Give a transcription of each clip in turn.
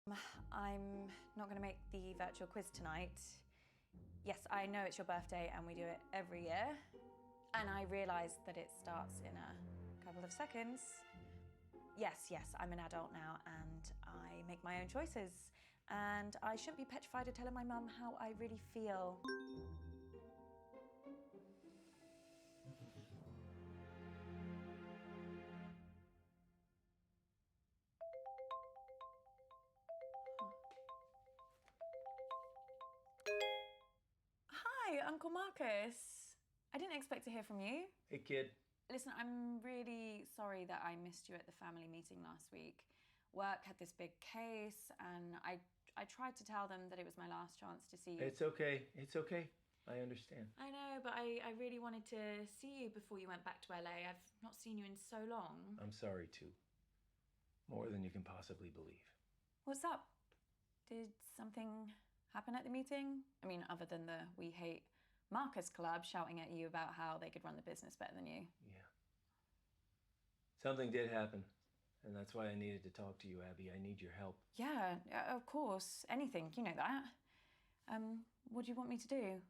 I'm not going to make the virtual quiz tonight. Yes, I know it's your birthday and we do it every year. And I realise that it starts in a couple of seconds. Yes, I'm an adult now and I make my own choices. And I shouldn't be petrified of telling my mum how I really feel. Hi, Uncle Marcus. I didn't expect to hear from you. Hey, kid. Listen, I'm really sorry that I missed you at the family meeting last week. Work had this big case, and I tried to tell them that it was my last chance to see you. It's okay. I understand. I know, but I really wanted to see you before you went back to LA. I've not seen you in so long. I'm sorry, too. More than you can possibly believe. What's up? Did something happen at the meeting? I mean, other than the We Hate Marcus Club shouting at you about how they could run the business better than you. Yeah. Something did happen, and that's why I needed to talk to you, Abby. I need your help. Yeah, of course. Anything, you know that. What do you want me to do?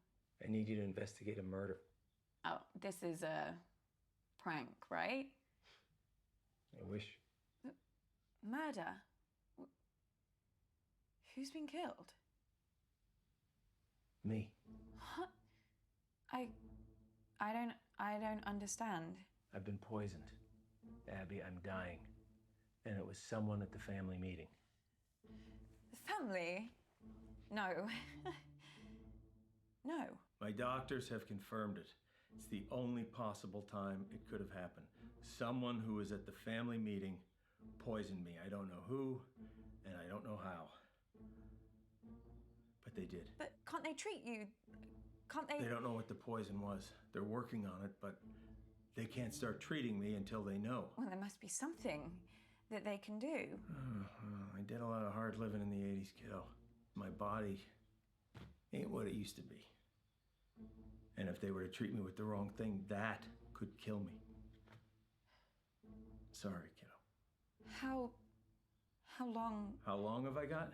I need you to investigate a murder. Oh, this is a prank, right? I wish. Murder? Who's been killed? Me. What? I don't understand. I've been poisoned. Abby, I'm dying. And it was someone at the family meeting. The family? No. No. My doctors have confirmed it. It's the only possible time it could have happened. Someone who was at the family meeting poisoned me. I don't know who, and I don't know how. But they did. But can't they treat you? Can't they? They don't know what the poison was. They're working on it, but they can't start treating me until they know. Well, there must be something that they can do. I did a lot of hard living in the 80s, kiddo. My body ain't what it used to be. And if they were to treat me with the wrong thing, that could kill me. Sorry, kiddo. How long? How long have I got?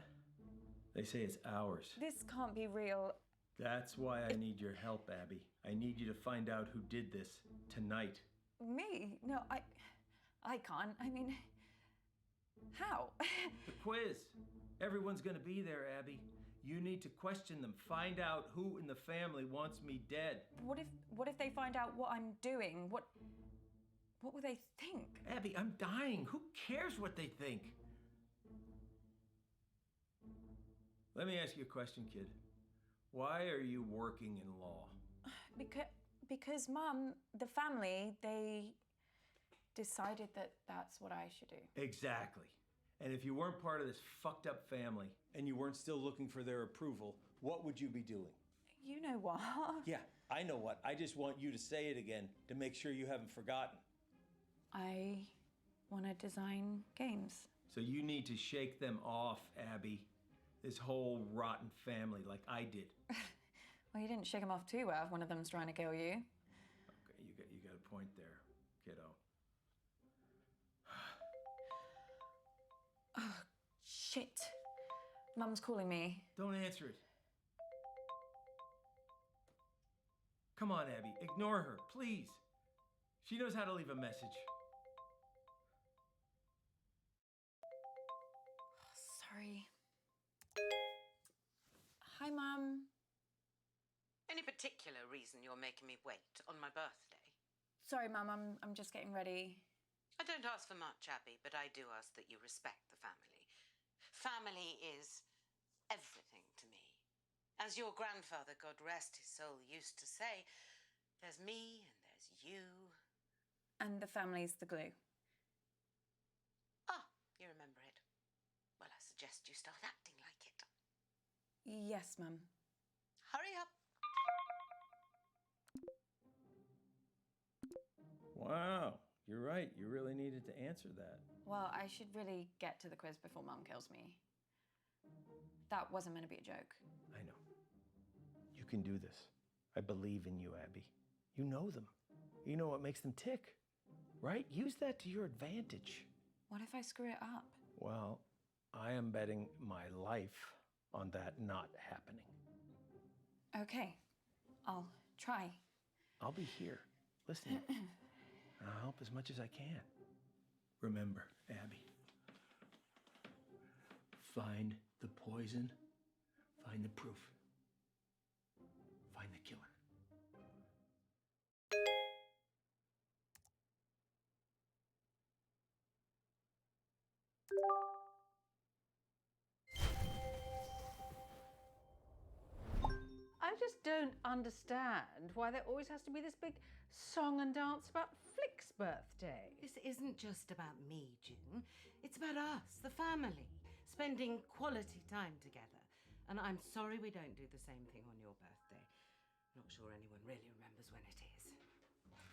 They say it's hours. This can't be real. That's why I need your help, Abby. I need you to find out who did this tonight. Me? No, I can't. I mean, how? The quiz. Everyone's gonna be there, Abby. You need to question them. Find out who in the family wants me dead. What if they find out what I'm doing? What will they think? Abby, I'm dying. Who cares what they think? Let me ask you a question, kid. Why are you working in law? Because Mum, the family, they decided that that's what I should do. Exactly. And if you weren't part of this fucked up family and you weren't still looking for their approval, what would you be doing? You know what? Yeah, I know what. I just want you to say it again to make sure you haven't forgotten. I want to design games. So you need to shake them off, Abby. This whole rotten family like I did. Well, you didn't shake them off too well if one of them's trying to kill you. Okay, you got a point there, kiddo. Oh, shit. Mum's calling me. Don't answer it. Come on, Abby, ignore her, please. She knows how to leave a message. Sorry. Hi, Mum. Any particular reason you're making me wait on my birthday? Sorry, Mum, I'm just getting ready. I don't ask for much, Abby, but I do ask that you respect the family. Family is everything to me. As your grandfather, God rest his soul, used to say, there's me and there's you. And the family's the glue. Ah, you remember it. Well, I suggest you start acting like it. Yes, Mum. Hurry up. Wow, you're right. You really needed to answer that. Well, I should really get to the quiz before Mum kills me. That wasn't meant to be a joke. I know. You can do this. I believe in you, Abby. You know them. You know what makes them tick, right? Use that to your advantage. What if I screw it up? Well, I am betting my life on that not happening. Okay, I'll try. I'll be here, listening. I'll help as much as I can. Remember, Abby, find the poison, find the proof, find the killer. I just don't understand why there always has to be this big song and dance about Flick's birthday. This isn't just about me, June. It's about us, the family, spending quality time together. And I'm sorry we don't do the same thing on your birthday. Not sure anyone really remembers when it is.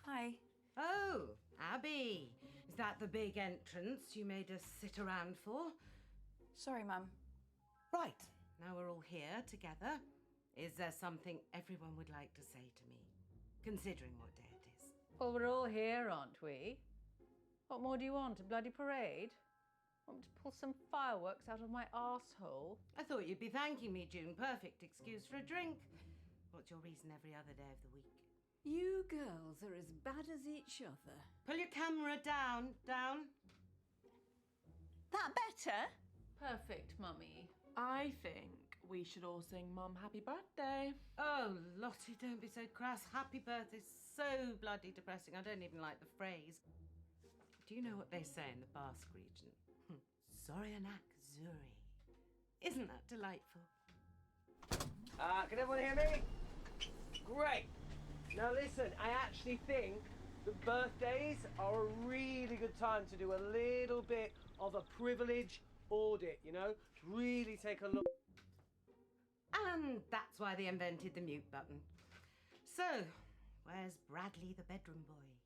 Hi. Oh, Abby. Is that the big entrance you made us sit around for? Sorry, Mum. Right. Now we're all here together. Is there something everyone would like to say to me, considering what day it is? Well, we're all here, aren't we? What more do you want? A bloody parade? Want me to pull some fireworks out of my arsehole? I thought you'd be thanking me, June. Perfect excuse for a drink. What's your reason every other day of the week? You girls are as bad as each other. Pull your camera down. That better? Perfect, Mummy. I think we should all sing Mum Happy Birthday. Oh, Lottie, don't be so crass. Happy birthday's so bloody depressing. I don't even like the phrase. Do you know what they say in the Basque region? Zorianak Zuri. Isn't that delightful? Can everyone hear me? Great. Now listen, I actually think that birthdays are a really good time to do a little bit of a privilege audit, you know? Really take a look. And that's why they invented the mute button. So, where's Bradley the bedroom boy?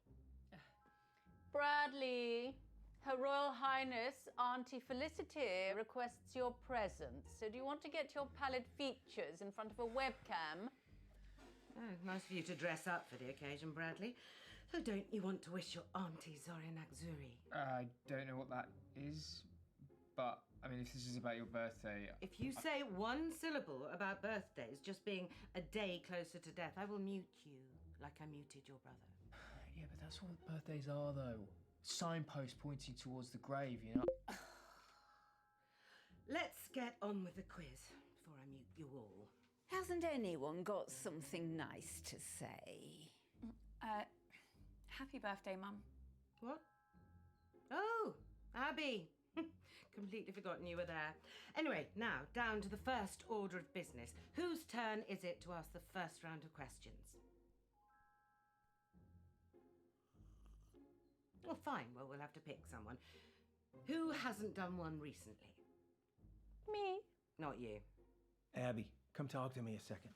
Bradley, Her Royal Highness Auntie Felicity requests your presence. So do you want to get your pallid features in front of a webcam? Oh, nice of you to dress up for the occasion, Bradley. So don't you want to wish your auntie Zorianak Zuri? I don't know what that is, but I mean, if this is about your birthday... If you say one syllable about birthdays just being a day closer to death, I will mute you like I muted your brother. Yeah, but that's what birthdays are, though. Signposts pointing towards the grave, you know? Let's get on with the quiz before I mute you all. Hasn't anyone got something nice to say? Happy birthday, Mum. What? Oh, Abby. Completely forgotten you were there. Anyway, now, down to the first order of business. Whose turn is it to ask the first round of questions? Well, fine. Well, we'll have to pick someone. Who hasn't done one recently? Me. Not you. Abby, come talk to me a second.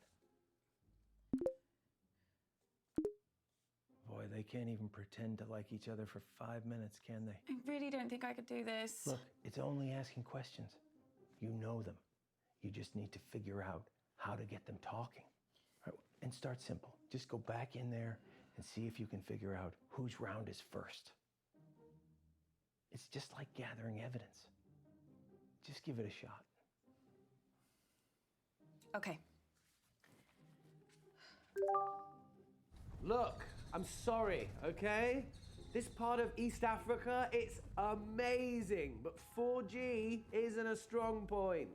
Boy, they can't even pretend to like each other for 5 minutes, can they? I really don't think I could do this. Look, it's only asking questions. You know them. You just need to figure out how to get them talking. Right, and start simple. Just go back in there and see if you can figure out whose round is first. It's just like gathering evidence. Just give it a shot. Okay. Look, I'm sorry, okay? This part of East Africa, it's amazing, but 4G isn't a strong point.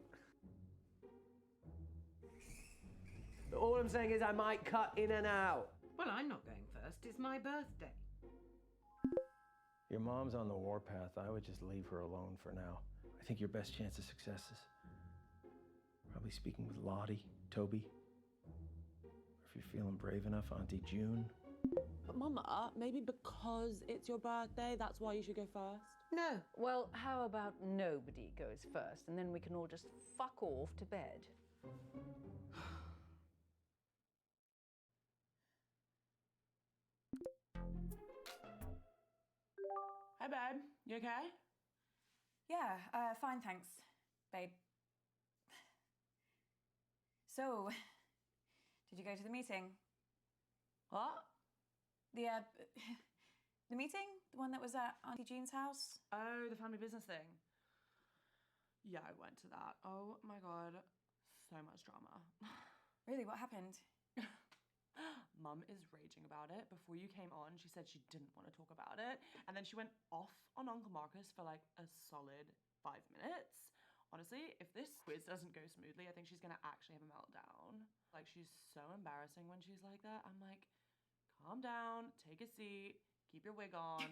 All I'm saying is I might cut in and out. Well, I'm not going first. It's my birthday. Your mom's on the warpath. I would just leave her alone for now. I think your best chance of success is probably speaking with Lottie, Toby. Or if you're feeling brave enough, Auntie June. But Mama, maybe because it's your birthday, that's why you should go first? No. Well, how about nobody goes first and then we can all just fuck off to bed? Hi, babe. You okay? Yeah, fine, thanks, babe. So, did you go to the meeting? What? The meeting? The one that was at Auntie Jean's house? Oh, the family business thing. Yeah, I went to that. Oh my god, so much drama. Really, what happened? Mum is raging about it. Before you came on, she said she didn't want to talk about it. And then she went off on Uncle Marcus for like a solid 5 minutes. Honestly, if this quiz doesn't go smoothly, I think she's gonna actually have a meltdown. Like, she's so embarrassing when she's like that. I'm like, calm down, take a seat, keep your wig on.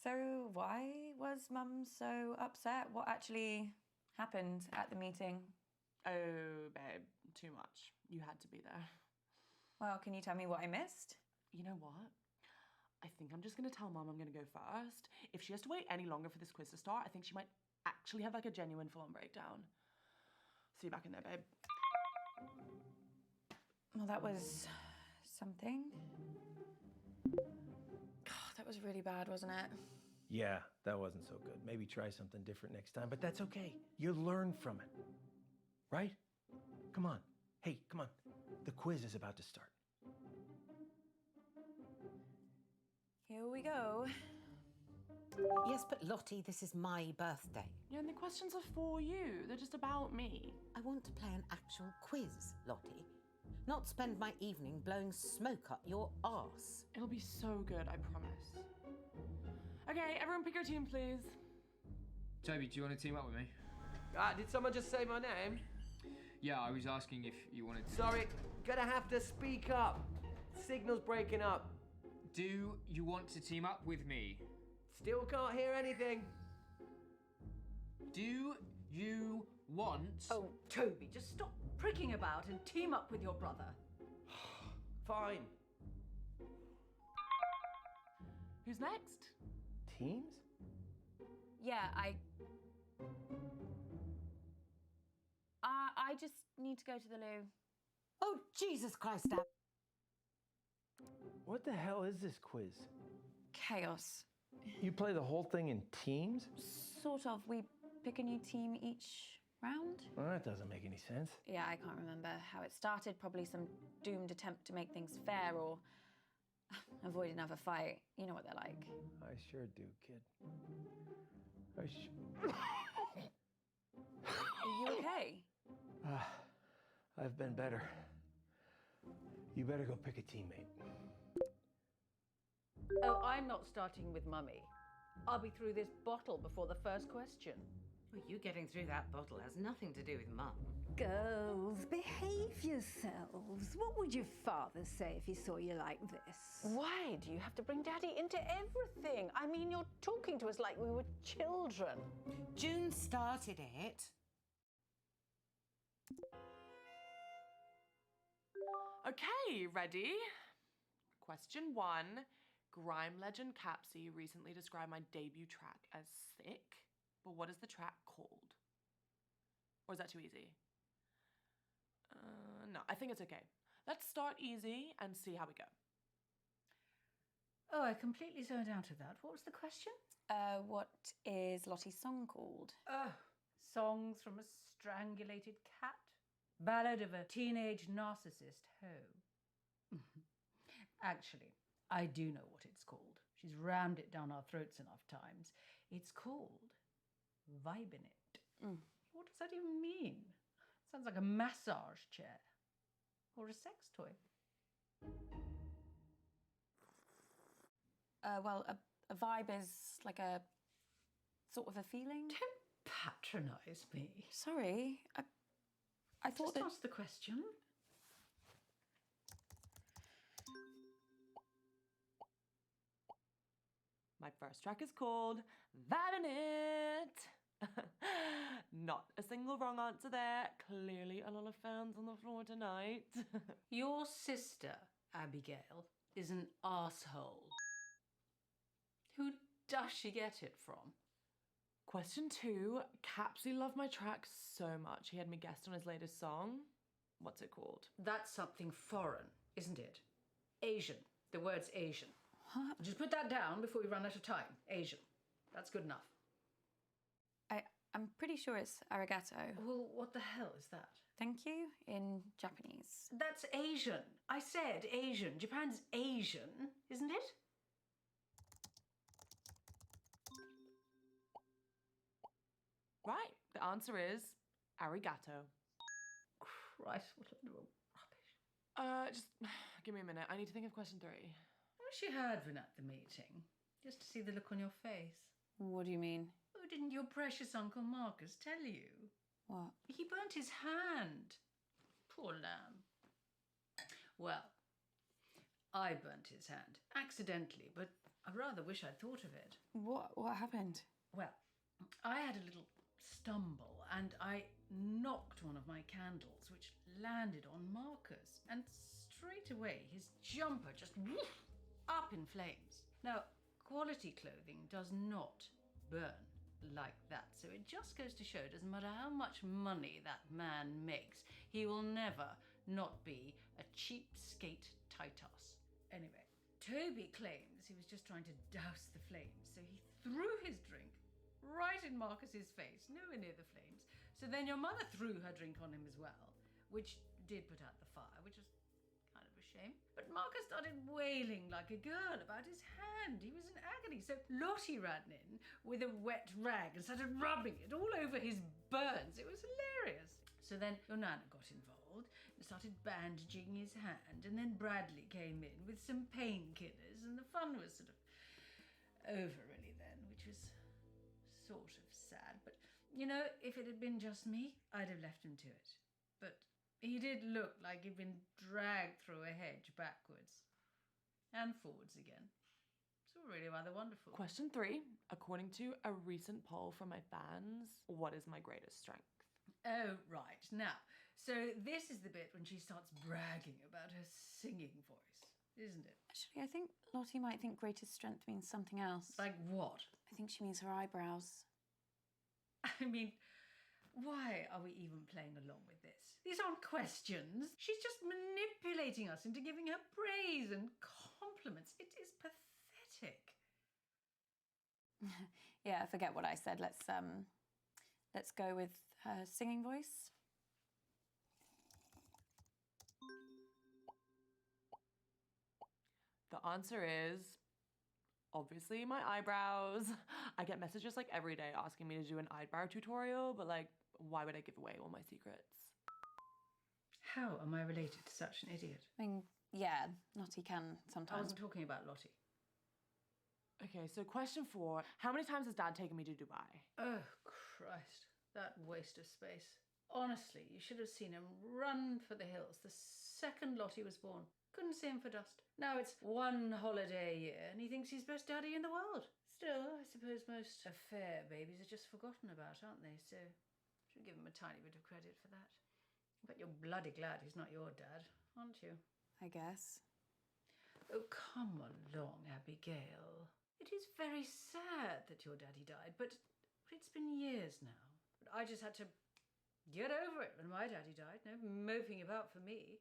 So why was Mum so upset? What actually happened at the meeting? Oh, babe, too much. You had to be there. Well, can you tell me what I missed? You know what? I think I'm just gonna tell Mum I'm gonna go first. If she has to wait any longer for this quiz to start, I think she might actually have like a genuine full-on breakdown. See you back in there, babe. Well, that was something. God, that was really bad, wasn't it? Yeah, that wasn't so good. Maybe try something different next time, but that's okay. You learn from it, right? Come on. Hey, come on. The quiz is about to start. Here we go. Yes, but Lottie, this is my birthday. Yeah, and the questions are for you. They're just about me. I want to play an actual quiz, Lottie. Not spend my evening blowing smoke up your arse. It'll be so good, I promise. Okay, everyone pick your team, please. Toby, do you want to team up with me? Did someone just say my name? Yeah, I was asking if you wanted to. Sorry, gonna have to speak up. Signal's breaking up. Do you want to team up with me? Still can't hear anything. Do you want... Oh, Toby, just stop pricking about and team up with your brother. Fine. Who's next? Teams? Yeah, I just need to go to the loo. Oh, Jesus Christ, Ab. What the hell is this quiz? Chaos. You play the whole thing in teams? Sort of. We pick a new team each round. Well, that doesn't make any sense. Yeah, I can't remember how it started. Probably some doomed attempt to make things fair or avoid another fight. You know what they're like. I sure do, kid. Are you okay? I've been better. You better go pick a teammate. Oh, I'm not starting with Mummy. I'll be through this bottle before the first question. Well, you getting through that bottle has nothing to do with Mum. Girls, behave yourselves. What would your father say if he saw you like this? Why do you have to bring Daddy into everything? I mean, you're talking to us like we were children. June started it. Okay, ready? Question 1. Grime legend Capsy recently described my debut track as sick, but what is the track called? Or is that too easy? No, I think it's okay. Let's start easy and see how we go. Oh, I completely zoned out of that. What was the question? What is Lottie's song called? Songs from a strangulated cat? Ballad of a teenage narcissist hoe. Actually, I do know what it's called. She's rammed it down our throats enough times. It's called Vibing It. What does that even mean? Sounds like a massage chair or a sex toy. Well, a vibe is like a sort of a feeling. Don't patronise me. Sorry, I thought Just that. ask the question. My first track is called Vibing It. Not a single wrong answer there. Clearly a lot of fans on the floor tonight. Your sister, Abigail, is an asshole. Who does she get it from? Question 2. Capsy loved my track so much he had me guest on his latest song. What's it called? That's something foreign, isn't it? Asian. The word's Asian. What? Just put that down before we run out of time. Asian. That's good enough. I'm pretty sure it's arigato. Well, what the hell is that? Thank you in Japanese. That's Asian. I said Asian. Japan's Asian, isn't it? Right, the answer is arigato. Christ, what a load of rubbish. Just give me a minute. I need to think of question 3. I wish you had been at the meeting, just to see the look on your face. What do you mean? Oh, didn't your precious Uncle Marcus tell you? What? He burnt his hand. Poor lamb. Well, I burnt his hand, accidentally, but I rather wish I'd thought of it. What happened? Well, I had a little stumble and I knocked one of my candles, which landed on Marcus, and straight away his jumper just woof, up in flames. Now, quality clothing does not burn like that, so it just goes to show it doesn't matter how much money that man makes, he will never not be a cheapskate Titus. Anyway, Toby claims he was just trying to douse the flames, so he threw his drink right in Marcus's face, nowhere near the flames. So then your mother threw her drink on him as well, which did put out the fire, which was kind of a shame. But Marcus started wailing like a girl about his hand. He was in agony. So Lottie ran in with a wet rag and started rubbing it all over his burns. It was hilarious. So then your Nana got involved and started bandaging his hand, and then Bradley came in with some painkillers, and the fun was sort of over really then, which was sort of sad. But, you know, if it had been just me, I'd have left him to it. But he did look like he'd been dragged through a hedge backwards and forwards again. It's all really rather wonderful. Question 3. According to a recent poll from my fans, what is my greatest strength? Oh, right. Now, so this is the bit when she starts bragging about her singing voice, isn't it? Actually, I think Lottie might think greatest strength means something else. Like what? I think she means her eyebrows. I mean, why are we even playing along with this? These aren't questions. She's just manipulating us into giving her praise and compliments. It is pathetic. Yeah, forget what I said. Let's go with her singing voice. The answer is obviously my eyebrows. I get messages like every day asking me to do an eyebrow tutorial, but like, why would I give away all my secrets? How am I related to such an idiot? I mean, yeah, Lottie can I sometimes. wasn't talking about Lottie. Okay, so question 4. How many times has Dad taken me to Dubai? Oh, Christ. That waste of space. Honestly, you should have seen him run for the hills the second Lottie was born. Couldn't see him for dust. Now it's one holiday a year and he thinks he's best daddy in the world. Still, I suppose most affair babies are just forgotten about, aren't they? So, should give him a tiny bit of credit for that. But you're bloody glad he's not your dad, aren't you? I guess. Oh, come along, Abigail. It is very sad that your daddy died, but it's been years now. But I just had to get over it when my daddy died. No moping about for me.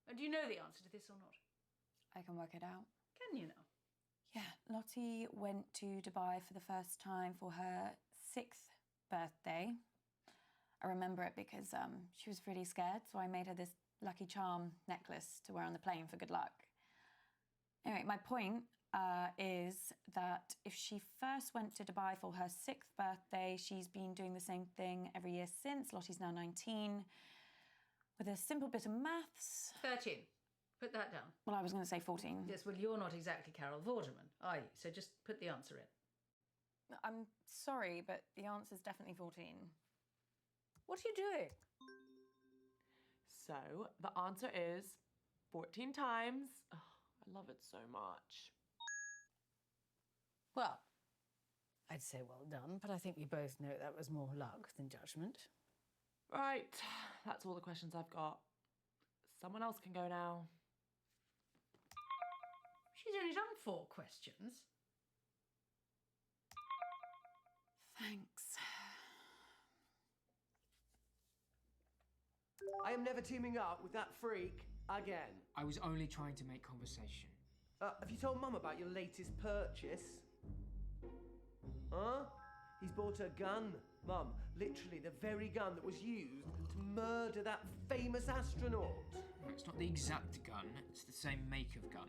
And do you know the answer to this or not? I can work it out. Can you now? Yeah, Lottie went to Dubai for the first time for her 6th birthday. I remember it because she was really scared, so I made her this Lucky Charm necklace to wear on the plane for good luck. Anyway, my point is that if she first went to Dubai for her 6th birthday, she's been doing the same thing every year since. Lottie's now 19. With a simple bit of maths. 13. Put that down. Well, I was going to say 14. Yes, well, you're not exactly Carol Vorderman, are you? So just put the answer in. I'm sorry, but the answer's definitely 14. What are you doing? So the answer is 14 times. Oh, I love it so much. Well, I'd say well done, but I think we both know that was more luck than judgment. Right, that's all the questions I've got. Someone else can go now. She's only done 4 questions. Thanks. I am never teaming up with that freak again. I was only trying to make conversation. Have you told Mum about your latest purchase? Huh? He's bought a gun, Mum. Literally the very gun that was used to murder that famous astronaut. No, it's not the exact gun, it's the same make of gun.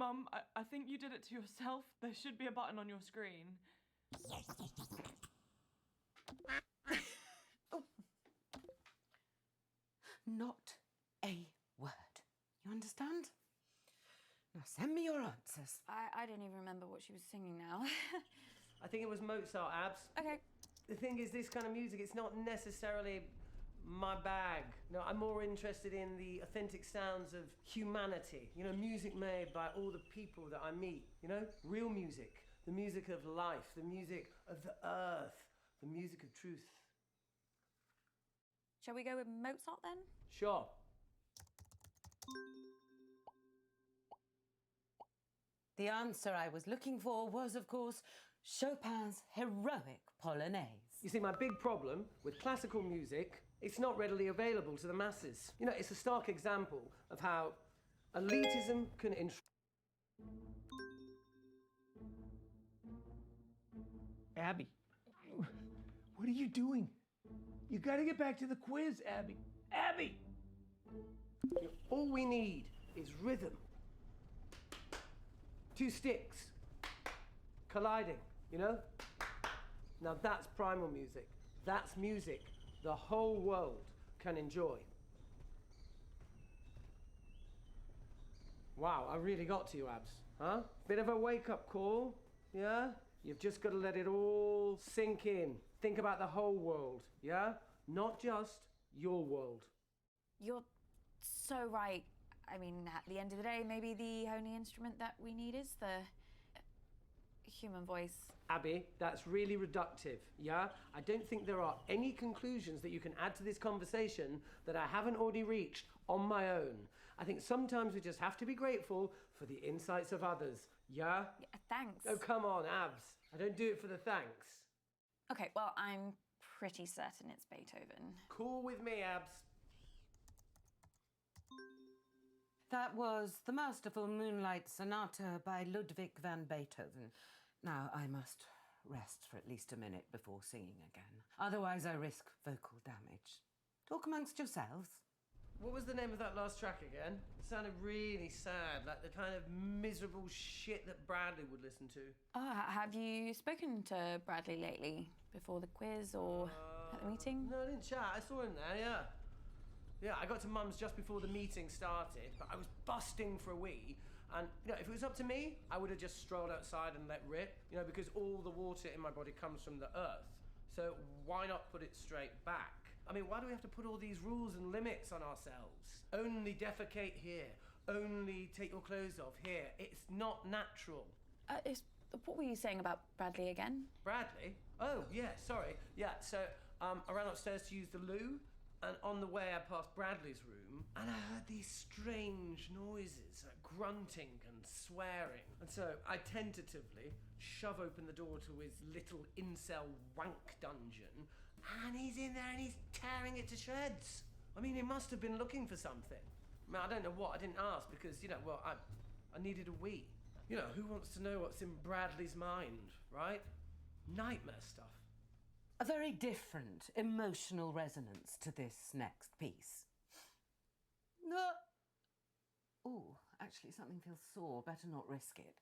Mum, I think you did it to yourself. There should be a button on your screen. Oh. Not a word. You understand? Now send me your answers. I don't even remember what she was singing now. I think it was Mozart, Abs. Okay. The thing is, this kind of music, it's not necessarily my bag. No, I'm more interested in the authentic sounds of humanity. You know, music made by all the people that I meet. You know, real music. The music of life. The music of the earth. The music of truth. Shall we go with Mozart then? Sure. The answer I was looking for was, of course, Chopin's heroic Polonaise. You see, my big problem with classical music, it's not readily available to the masses. You know, it's a stark example of how elitism can Abby, what are you doing? You gotta get back to the quiz, Abby. Abby! All we need is rhythm. Two sticks colliding, you know? Now that's primal music. That's music the whole world can enjoy. Wow, I really got to you, Abs. Huh? Bit of a wake-up call, yeah? You've just got to let it all sink in. Think about the whole world, yeah? Not just your world. You're so right. I mean, at the end of the day, maybe the only instrument that we need is the human voice. Abby, that's really reductive, yeah? I don't think there are any conclusions that you can add to this conversation that I haven't already reached on my own. I think sometimes we just have to be grateful for the insights of others, yeah? Yeah, thanks. Oh, come on, Abs. I don't do it for the thanks. Okay, well, I'm pretty certain it's Beethoven. Cool with me, Abs. That was the masterful Moonlight Sonata by Ludwig van Beethoven. Now, I must rest for at least a minute before singing again. Otherwise, I risk vocal damage. Talk amongst yourselves. What was the name of that last track again? It sounded really sad, like the kind of miserable shit that Bradley would listen to. Oh, have you spoken to Bradley lately? Before the quiz or at the meeting? No, I didn't chat. I saw him there, yeah. Yeah, I got to Mum's just before the meeting started, but I was busting for a wee. And, you know, if it was up to me, I would have just strolled outside and let rip, you know, because all the water in my body comes from the earth. So why not put it straight back? I mean, why do we have to put all these rules and limits on ourselves? Only defecate here. Only take your clothes off here. It's not natural. What were you saying about Bradley again? Bradley? Oh, yeah, sorry. Yeah, so I ran upstairs to use the loo, and on the way I passed Bradley's room, and I heard these strange noises, like grunting and swearing. And so I tentatively shove open the door to his little incel wank dungeon, and he's in there and he's tearing it to shreds. I mean, he must have been looking for something. I mean, I don't know what, I didn't ask because, you know, well, I needed a wee. You know, who wants to know what's in Bradley's mind, right? Nightmare stuff. A very different emotional resonance to this next piece. Oh, actually, something feels sore. Better not risk it.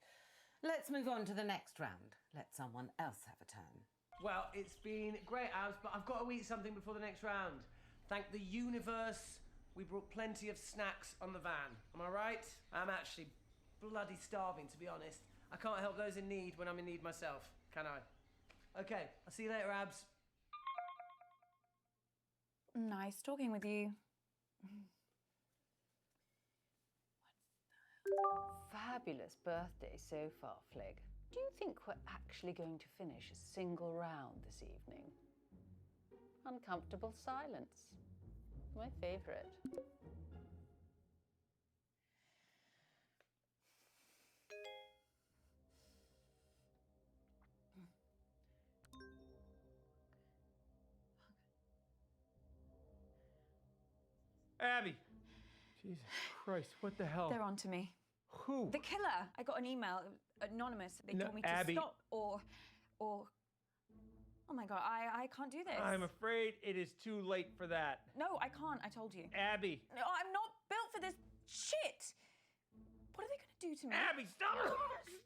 Let's move on to the next round. Let someone else have a turn. Well, it's been great, Abs, but I've got to eat something before the next round. Thank the universe, we brought plenty of snacks on the van. Am I right? I'm actually bloody starving, to be honest. I can't help those in need when I'm in need myself, can I? Okay, I'll see you later, Abs. Nice talking with you. Fabulous birthday so far, Flig. Do you think we're actually going to finish a single round this evening? Uncomfortable silence. My favourite. Abby! Jesus Christ, what the hell? They're on to me. Who? The killer. I got an email, anonymous. They No, told me to Abby. stop or. Oh my God, I can't do this. I'm afraid it is too late for that. No, I can't. I told you. Abby! No, I'm not built for this shit. What are they going to do to me? Abby, stop!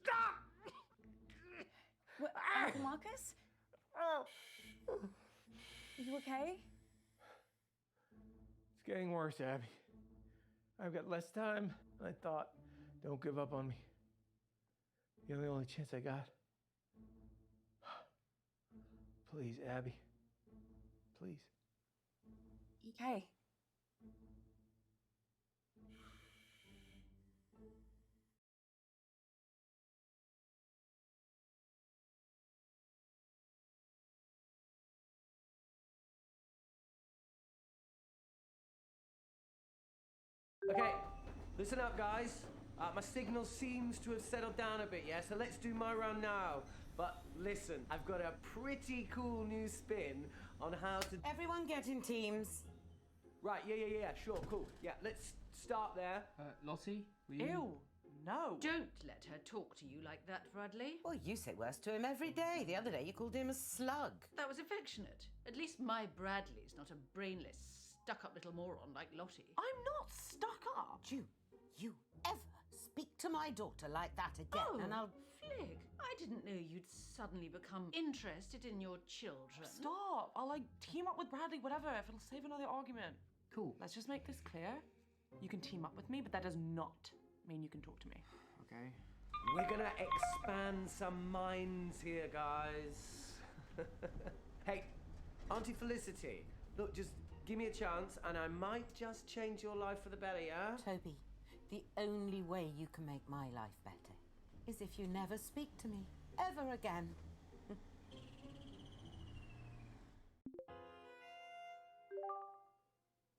Stop! What, Uncle Marcus? Oh. Are you okay? It's getting worse, Abby. I've got less time than I thought. Don't give up on me. You're the only chance I got. Please, Abby. Please. Okay. Okay, listen up, guys. My signal seems to have settled down a bit, yeah? So let's do my round now. But listen, I've got a pretty cool new spin on how to... Everyone get in teams. Right, yeah, sure, cool. Yeah, let's start there. Lottie, will you? Ew, no. Don't let her talk to you like that, Bradley. Well, you say worse to him every day. The other day you called him a slug. That was affectionate. At least my Bradley's not a brainless, stuck-up little moron like Lottie. I'm not stuck up. You ever speak to my daughter like that again, and I'll... Flig, I didn't know you'd suddenly become interested in your children. Stop. I'll, like, team up with Bradley, whatever, if it'll save another argument. Cool. Let's just make this clear. You can team up with me, but that does not mean you can talk to me. Okay. We're gonna expand some minds here, guys. Hey, Auntie Felicity, look, just give me a chance and I might just change your life for the better, yeah? Toby, the only way you can make my life better is if you never speak to me ever again.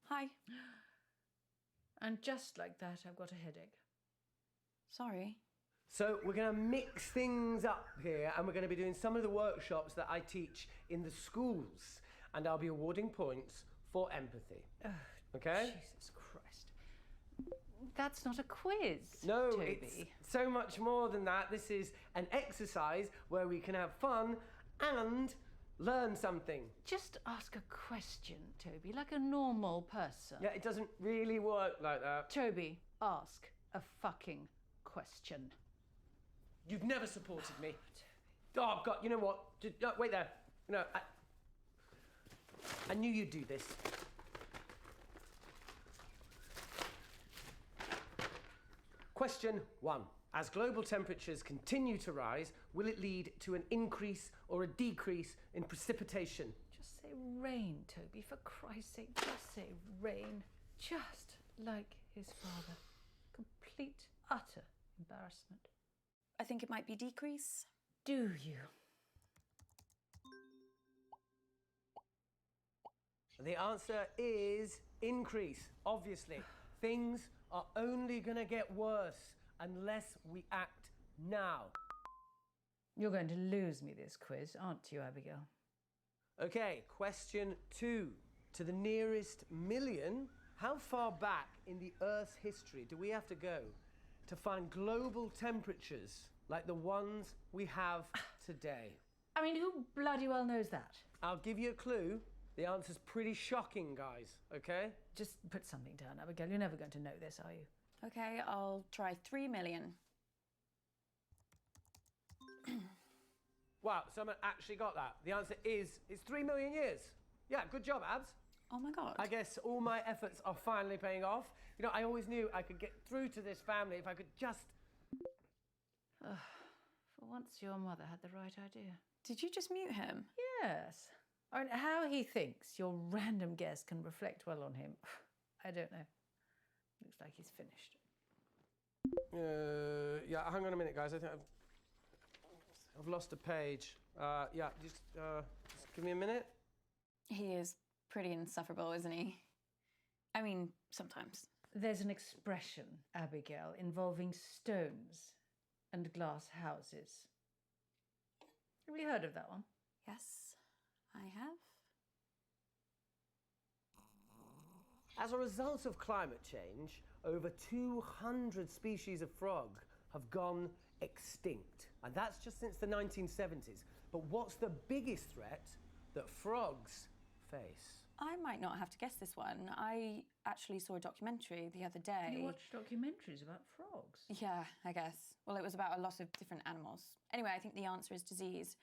Hi. And just like that, I've got a headache. Sorry. So we're going to mix things up here and we're going to be doing some of the workshops that I teach in the schools and I'll be awarding points for empathy. Okay? Jesus Christ. That's not a quiz, No, Toby. it's so much more than that. This is an exercise where we can have fun and learn something. Just ask a question, Toby, like a normal person. Yeah, it doesn't really work like that. Toby, ask a fucking question. You've never supported me. Oh, God, you know what? Wait there. No, I knew you'd do this. Question 1. As global temperatures continue to rise, will it lead to an increase or a decrease in precipitation? Just say rain, Toby, for Christ's sake. Just say rain. Just like his father. Complete, utter embarrassment. I think it might be decrease. Do you? The answer is increase, obviously. Things are only going to get worse unless we act now. You're going to lose me this quiz, aren't you, Abigail? Okay, question 2. To the nearest million, how far back in the Earth's history do we have to go to find global temperatures like the ones we have today? I mean, who bloody well knows that? I'll give you a clue. The answer's pretty shocking, guys, okay? Just put something down, Abigail. You're never going to know this, are you? Okay, I'll try 3 million. Wow, someone actually got that. The answer is, it's 3 million years. Yeah, good job, Abs. Oh my God. I guess all my efforts are finally paying off. You know, I always knew I could get through to this family if I could just... For once, your mother had the right idea. Did you just mute him? Yes. I mean, how he thinks your random guess can reflect well on him, I don't know. Looks like he's finished. Yeah, hang on a minute, guys. I think I've lost a page. Yeah, just give me a minute. He is pretty insufferable, isn't he? I mean, sometimes. There's an expression, Abigail, involving stones and glass houses. Have you heard of that one? Yes, I have. As a result of climate change, over 200 species of frog have gone extinct. And that's just since the 1970s. But what's the biggest threat that frogs face? I might not have to guess this one. I actually saw a documentary the other day. You watch documentaries about frogs? Yeah, I guess. Well, it was about a lot of different animals. Anyway, I think the answer is disease.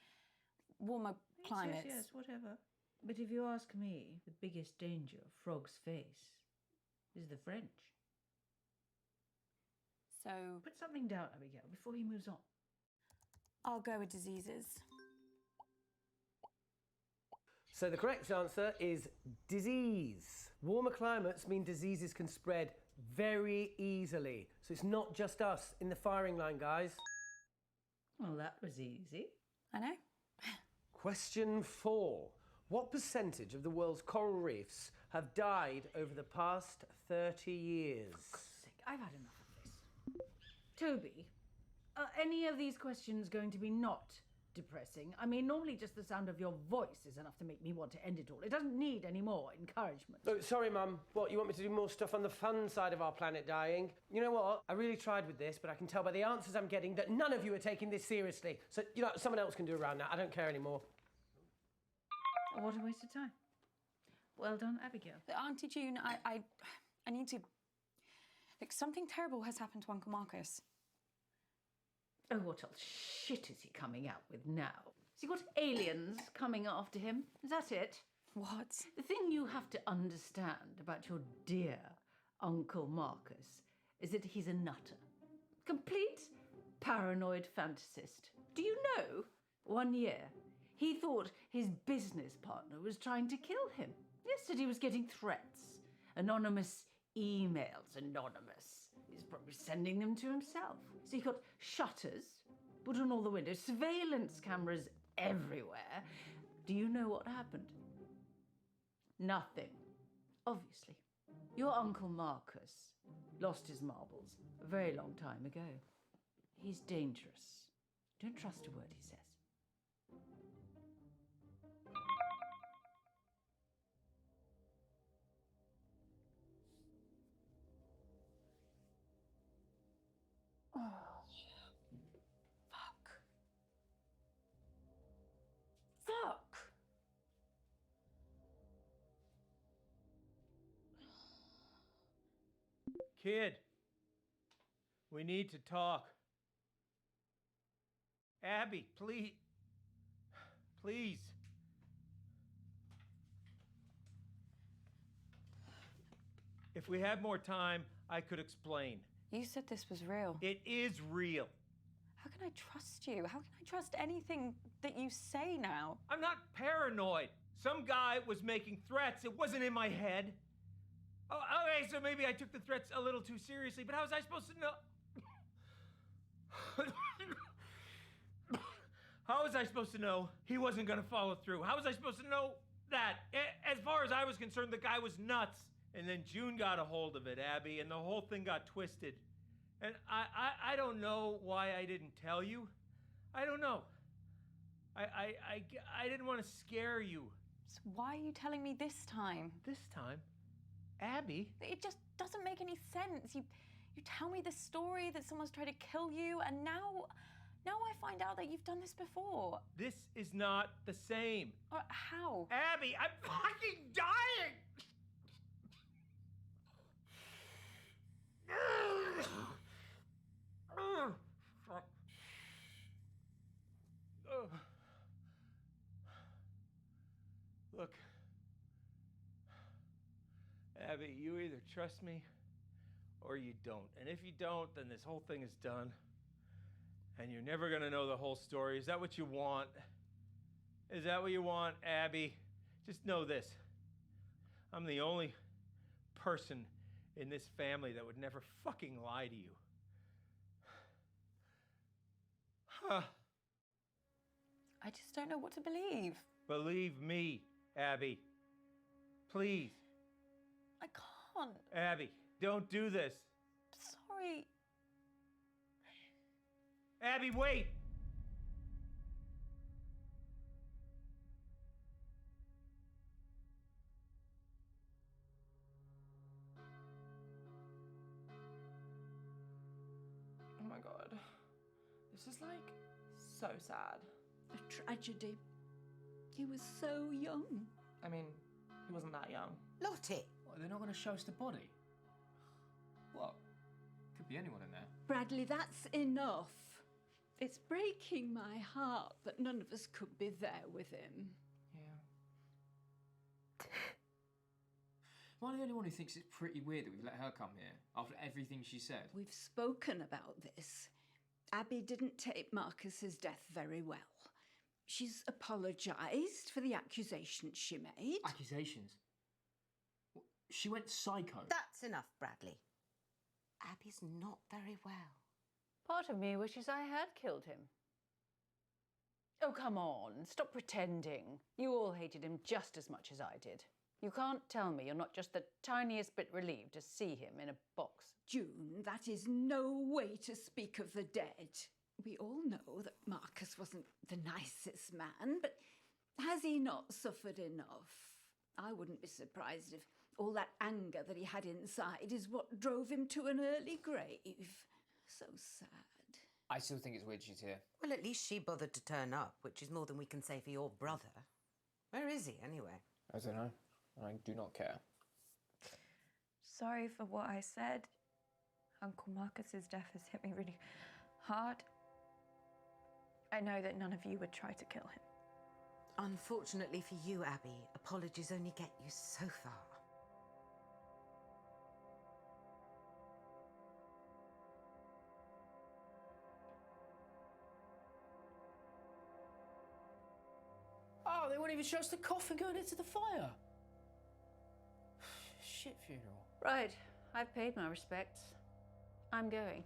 Warmer climates. Yes, whatever. But if you ask me, the biggest danger of frogs face is the French. So put something down, Abigail, before he moves on. I'll go with diseases. So the correct answer is disease. Warmer climates mean diseases can spread very easily. So it's not just us in the firing line, guys. Well, that was easy. I know. Question 4. What percentage of the world's coral reefs have died over the past 30 years? For God's sake, I've had enough of this. Toby, are any of these questions going to be not depressing? I mean, normally just the sound of your voice is enough to make me want to end it all. It doesn't need any more encouragement. Oh, sorry, Mum. What, you want me to do more stuff on the fun side of our planet dying? You know what? I really tried with this, but I can tell by the answers I'm getting that none of you are taking this seriously. So, you know, someone else can do around that. I don't care anymore. Oh, what a waste of time. Well done, Abigail. Auntie June, I need to... Look, something terrible has happened to Uncle Marcus. Oh, what else shit is he coming out with now? Has he got aliens coming after him? Is that it? What? The thing you have to understand about your dear Uncle Marcus is that he's a nutter. Complete paranoid fantasist. Do you know, 1 year, he thought his business partner was trying to kill him. Yesterday he was getting threats. Anonymous emails, anonymous. He's probably sending them to himself. So he got shutters put on all the windows, surveillance cameras everywhere. Do you know what happened? Nothing. Obviously. Your Uncle Marcus lost his marbles a very long time ago. He's dangerous. Don't trust a word he says. Fuck. Kid, we need to talk. Abby, please. Please. If we had more time, I could explain. You said this was real. It is real. How can I trust you? How can I trust anything that you say now? I'm not paranoid. Some guy was making threats. It wasn't in my head. Oh, okay, so maybe I took the threats a little too seriously, but how was I supposed to know? How was I supposed to know he wasn't gonna follow through? How was I supposed to know that? As far as I was concerned, the guy was nuts. And then June got a hold of it, Abby, and the whole thing got twisted. And I don't know why I didn't tell you. I don't know. I didn't want to scare you. So why are you telling me this time? This time? Abby? It just doesn't make any sense. You tell me the story that someone's tried to kill you, and now I find out that you've done this before. This is not the same. How? Abby, I'm fucking dying! Look, Abby, you either trust me or you don't. And if you don't, then this whole thing is done. And you're never gonna know the whole story. Is that what you want? Is that what you want, Abby? Just know this. I'm the only person in this family that would never fucking lie to you. Huh. I just don't know what to believe. Believe me, Abby. Please. I can't. Abby, don't do this. Sorry. Abby, wait! Oh my god. This is like so sad. A tragedy. He was so young. I mean, He wasn't that young. Lottie! What, they're not going to show us the body? What? Could be anyone in there. Bradley, that's enough. It's breaking my heart that none of us could be there with him. Yeah. Am I the only one who thinks it's pretty weird that we've let her come here after everything she said? We've spoken about this. Abby didn't take Marcus's death very well. She's apologised for the accusations she made. Accusations? She went psycho. That's enough, Bradley. Abby's not very well. Part of me wishes I had killed him. Oh, come on, stop pretending. You all hated him just as much as I did. You can't tell me you're not just the tiniest bit relieved to see him in a box. June, that is no way to speak of the dead. We all know that Marcus wasn't the nicest man, but has he not suffered enough? I wouldn't be surprised if all that anger that he had inside is what drove him to an early grave. So sad. I still think it's weird she's here. Well, at least she bothered to turn up, which is more than we can say for your brother. Where is he, anyway? I don't know. I do not care. Sorry for what I said. Uncle Marcus's death has hit me really hard. I know that none of you would try to kill him. Unfortunately for you, Abby, apologies only get you so far. Oh, they won't even show us the coffin going into the fire. Shit funeral. Right, I've paid my respects. I'm going.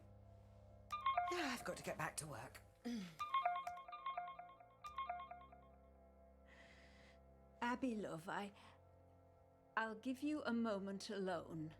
Yeah, I've got to get back to work. Abby, love, I'll give you a moment alone.